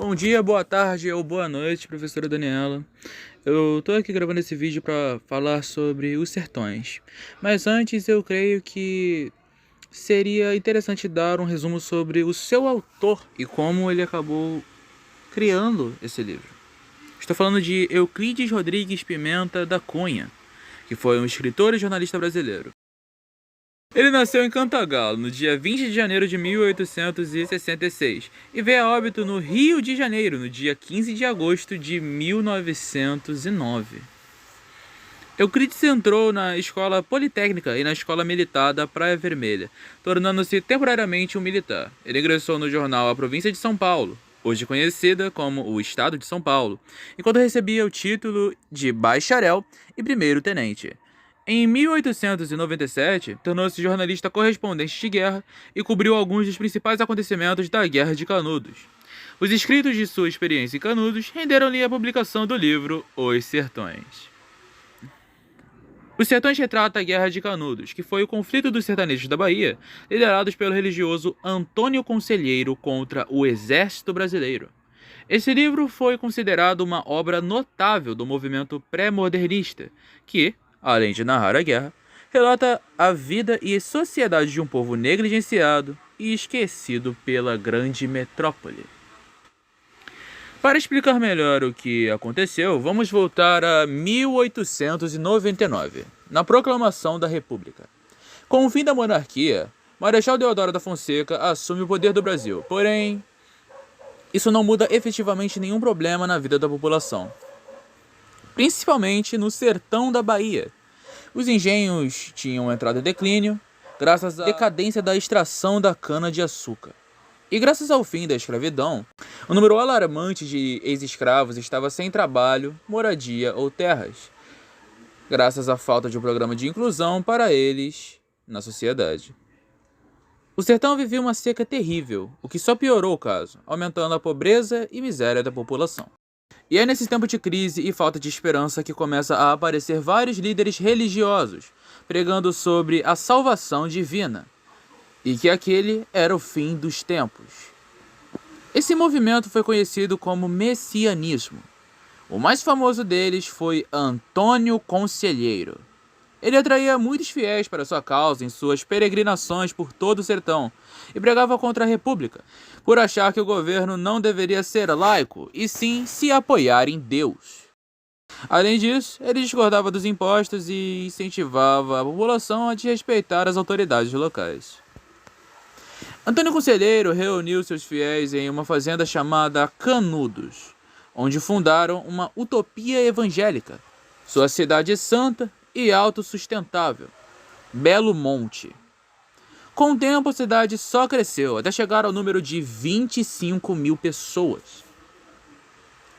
Bom dia, boa tarde ou boa noite, professora Daniela. Eu tô aqui gravando esse vídeo para falar sobre os sertões. Mas antes eu creio que seria interessante dar um resumo sobre o seu autor e como ele acabou criando esse livro. Estou falando de Euclides Rodrigues Pimenta da Cunha, que foi um escritor e jornalista brasileiro. Ele nasceu em Cantagalo, no dia 20 de janeiro de 1866, e veio a óbito no Rio de Janeiro, no dia 15 de agosto de 1909. Euclides entrou na Escola Politécnica e na Escola Militar da Praia Vermelha, tornando-se temporariamente um militar. Ele ingressou no jornal A Província de São Paulo, hoje conhecida como o Estado de São Paulo, enquanto recebia o título de bacharel e primeiro-tenente. Em 1897, tornou-se jornalista correspondente de guerra e cobriu alguns dos principais acontecimentos da Guerra de Canudos. Os escritos de sua experiência em Canudos renderam-lhe a publicação do livro Os Sertões. Os Sertões retrata a Guerra de Canudos, que foi o conflito dos sertanejos da Bahia, liderados pelo religioso Antônio Conselheiro contra o exército brasileiro. Esse livro foi considerado uma obra notável do movimento pré-modernista, que, além de narrar a guerra, relata a vida e sociedade de um povo negligenciado e esquecido pela grande metrópole. Para explicar melhor o que aconteceu, vamos voltar a 1899, na proclamação da República. Com o fim da monarquia, Marechal Deodoro da Fonseca assume o poder do Brasil, porém, isso não muda efetivamente nenhum problema na vida da população, principalmente no sertão da Bahia. Os engenhos tinham entrado em declínio, graças à decadência da extração da cana-de-açúcar. E graças ao fim da escravidão, um número alarmante de ex-escravos estava sem trabalho, moradia ou terras, graças à falta de um programa de inclusão para eles na sociedade. O sertão vivia uma seca terrível, o que só piorou o caso, aumentando a pobreza e miséria da população. E é nesse tempo de crise e falta de esperança que começa a aparecer vários líderes religiosos, pregando sobre a salvação divina, e que aquele era o fim dos tempos. Esse movimento foi conhecido como messianismo. O mais famoso deles foi Antônio Conselheiro. Ele atraía muitos fiéis para sua causa em suas peregrinações por todo o sertão e pregava contra a República, por achar que o governo não deveria ser laico e sim se apoiar em Deus. Além disso, ele discordava dos impostos e incentivava a população a desrespeitar as autoridades locais. Antônio Conselheiro reuniu seus fiéis em uma fazenda chamada Canudos, onde fundaram uma utopia evangélica, sua cidade santa e autossustentável, Belo Monte. Com o tempo, a cidade só cresceu, até chegar ao número de 25 mil pessoas.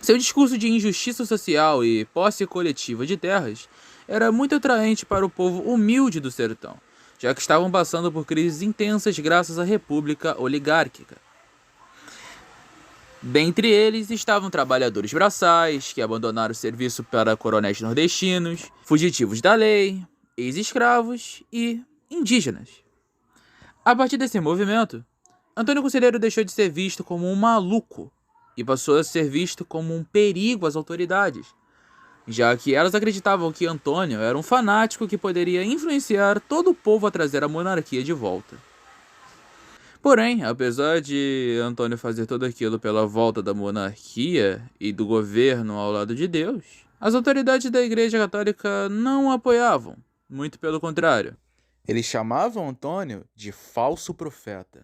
Seu discurso de injustiça social e posse coletiva de terras era muito atraente para o povo humilde do sertão, já que estavam passando por crises intensas graças à República Oligárquica. Dentre eles estavam trabalhadores braçais, que abandonaram o serviço para coronéis nordestinos, fugitivos da lei, ex-escravos e indígenas. A partir desse movimento, Antônio Conselheiro deixou de ser visto como um maluco e passou a ser visto como um perigo às autoridades, já que elas acreditavam que Antônio era um fanático que poderia influenciar todo o povo a trazer a monarquia de volta. Porém, apesar de Antônio fazer tudo aquilo pela volta da monarquia e do governo ao lado de Deus, as autoridades da Igreja Católica não o apoiavam, muito pelo contrário. Eles chamavam Antônio de falso profeta.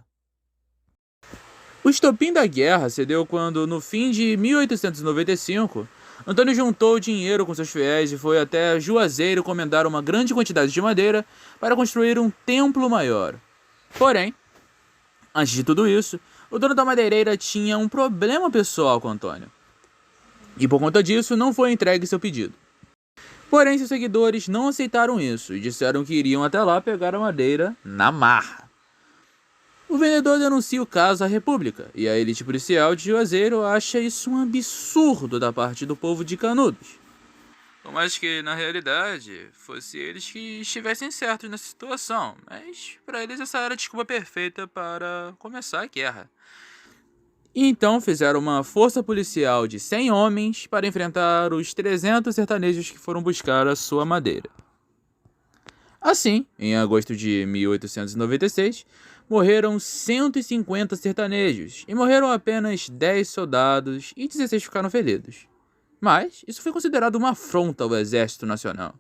O estopim da guerra se deu quando, no fim de 1895, Antônio juntou dinheiro com seus fiéis e foi até Juazeiro encomendar uma grande quantidade de madeira para construir um templo maior. Porém, antes de tudo isso, o dono da madeireira tinha um problema pessoal com Antônio, e por conta disso não foi entregue seu pedido. Porém, seus seguidores não aceitaram isso e disseram que iriam até lá pegar a madeira na marra. O vendedor denuncia o caso à República, e a elite policial de Juazeiro acha isso um absurdo da parte do povo de Canudos. Por mais que, na realidade, fosse eles que estivessem certos nessa situação, mas para eles essa era a desculpa perfeita para começar a guerra. E então fizeram uma força policial de 100 homens para enfrentar os 300 sertanejos que foram buscar a sua madeira. Assim, em agosto de 1896, morreram 150 sertanejos e morreram apenas 10 soldados e 16 ficaram feridos. Mas isso foi considerado uma afronta ao Exército Nacional.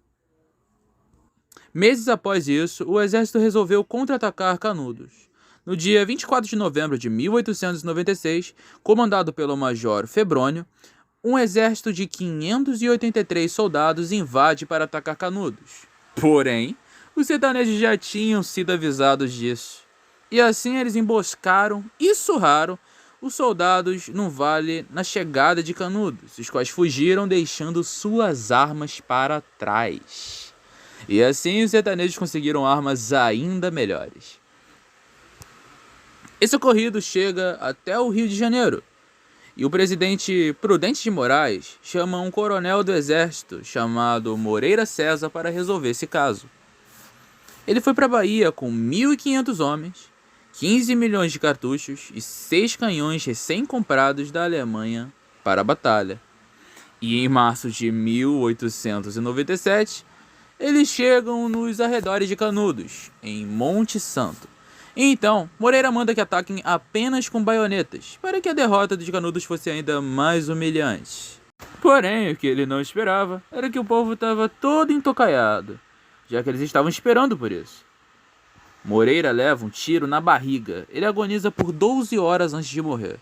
Meses após isso, o exército resolveu contra-atacar Canudos. No dia 24 de novembro de 1896, comandado pelo Major Febrônio, um exército de 583 soldados invade para atacar Canudos. Porém, os sertanejos já tinham sido avisados disso. E assim eles emboscaram e surraram os soldados num vale na chegada de Canudos, os quais fugiram deixando suas armas para trás. E assim os sertanejos conseguiram armas ainda melhores. Esse ocorrido chega até o Rio de Janeiro, e o presidente Prudente de Moraes chama um coronel do exército chamado Moreira César para resolver esse caso. Ele foi para a Bahia com 1.500 homens, 15 milhões de cartuchos e 6 canhões recém-comprados da Alemanha para a batalha. E em março de 1897, eles chegam nos arredores de Canudos, em Monte Santo. Então, Moreira manda que ataquem apenas com baionetas, para que a derrota dos Canudos fosse ainda mais humilhante. Porém, o que ele não esperava era que o povo estava todo entocaiado, já que eles estavam esperando por isso. Moreira leva um tiro na barriga, ele agoniza por 12 horas antes de morrer.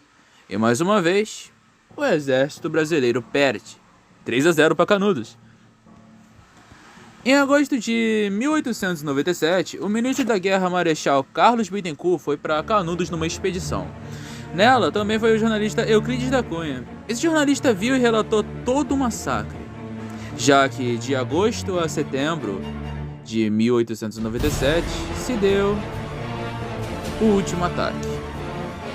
E mais uma vez, o exército brasileiro perde, 3-0 para Canudos. Em agosto de 1897, o ministro da Guerra Marechal Carlos Bittencourt foi para Canudos numa expedição. Nela também foi o jornalista Euclides da Cunha. Esse jornalista viu e relatou todo o massacre, já que de agosto a setembro de 1897 se deu o último ataque.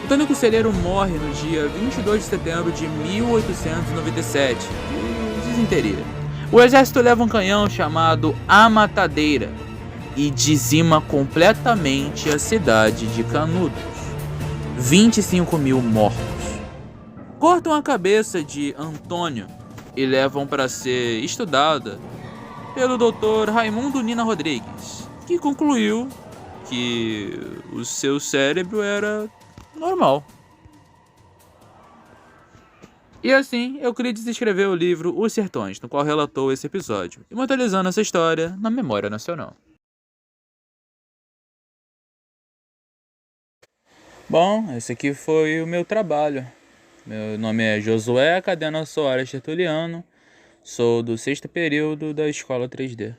O Antônio Conselheiro morre no dia 22 de setembro de 1897, de disenteria. O exército leva um canhão chamado A Matadeira e dizima completamente a cidade de Canudos. 25 mil mortos. Cortam a cabeça de Antônio e levam para ser estudada pelo Dr. Raimundo Nina Rodrigues, que concluiu que o seu cérebro era normal. E assim, Euclides escreveu o livro Os Sertões, no qual relatou esse episódio, imortalizando essa história na memória nacional. Bom, esse aqui foi o meu trabalho. Meu nome é Josué Cadena Soares Tertuliano, sou do 6º período da Escola 3D.